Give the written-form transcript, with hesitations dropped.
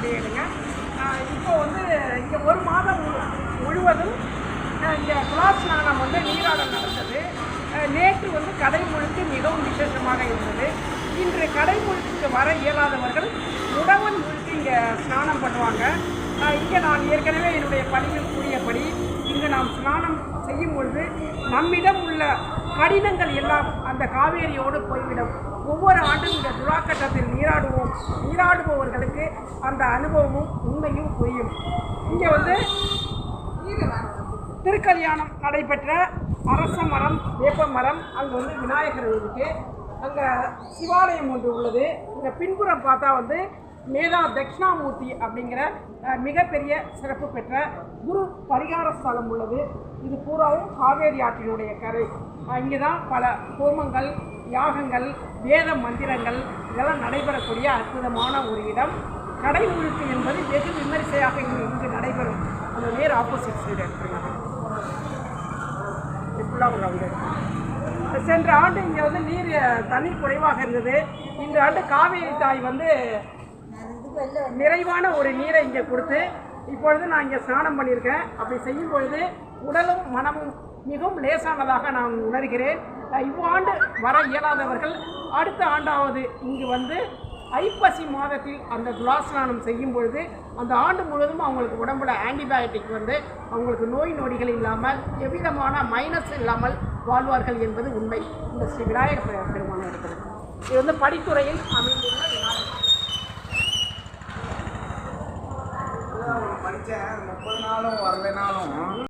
அப்படிங்க. இப்போ வந்து இங்கே ஒரு மாதம் முழுவதும் இங்கே துலாஸ்நானம் வந்து நீராடல் நடந்தது. நேற்று வந்து கடைமுழுக்கு மிகவும் விசேஷமாக இருந்தது. இன்று கடைமுழுக்கு வர இயலாதவர்கள் உழவன் முழுக்கு இங்கே ஸ்நானம் பண்ணுவாங்க. இங்கே நான் ஏற்கனவே என்னுடைய பணியில் கூறியபடி இங்கு நாம் ஸ்நானம் செய்யும் பொழுது நம்மிடம் உள்ள கடினங்கள் எல்லாம் அந்த காவேரியோடு போய்விடும். ஒவ்வொரு ஆண்டும் இந்த துலாக்கட்டத்தில் நீராடுபவர்களுக்கு அந்த அனுபவமும் உண்மையும் புரியும். இங்கே வந்து திருக்கல்யாணம் நடைபெற்ற அரச மரம், வேப்ப மரம், அங்கே வந்து விநாயகர் இருக்குது. அங்கே சிவாலயம் ஒன்று உள்ளது. இங்கே பின்புறம் பார்த்தா வந்து மேதா தட்சிணாமூர்த்தி அப்படிங்கிற மிகப்பெரிய சிறப்பு பெற்ற குரு பரிகார ஸ்தலம் உள்ளது. இது பூராவும் காவேரி ஆற்றினுடைய கரை. இங்கே தான் பல ஹோமங்கள், யாகங்கள், வேத மந்திரங்கள் இதெல்லாம் நடைபெறக்கூடிய அற்புதமான ஒரு இடம். கடைமுழுக்கு என்பது வெகு விமரிசையாக இங்கு நடைபெறும். அந்த நேர் ஆப்போசிட் சைடு எடுத்துருங்க. சென்ற ஆண்டு இங்கே வந்து தண்ணீர் குறைவாக இருந்தது. இந்த ஆண்டு காவேரி தாய் வந்து நிறைவான ஒரு நீரை இங்கே கொடுத்து இப்பொழுது நான் இங்கே ஸ்நானம் பண்ணியிருக்கேன். அப்படி செய்யும் பொழுது உடலும் மனமும் மிகவும் லேசானதாக நான் உணர்கிறேன். இவ்வாண்டு வர இயலாதவர்கள் அடுத்த ஆண்டாவது இங்கு வந்து ஐப்பசி மாதத்தில் அந்த துலாஸ்நானம் செய்யும் பொழுது அந்த ஆண்டு முழுவதும் அவங்களுக்கு உடம்புல ஆன்டிபயோட்டிக் வந்து அவங்களுக்கு நோய் நொடிகள் இல்லாமல் எவ்விதமான மைனஸ் இல்லாமல் வாழ்வார்கள் என்பது உண்மை. இந்த ஸ்ரீ விநாயகர் பெருமான் இருக்கிறது. இது வந்து படித்துறையில் அமைந்துள்ள விநாயகர். படித்தேன் 30 நாளும் வரலைனாலும்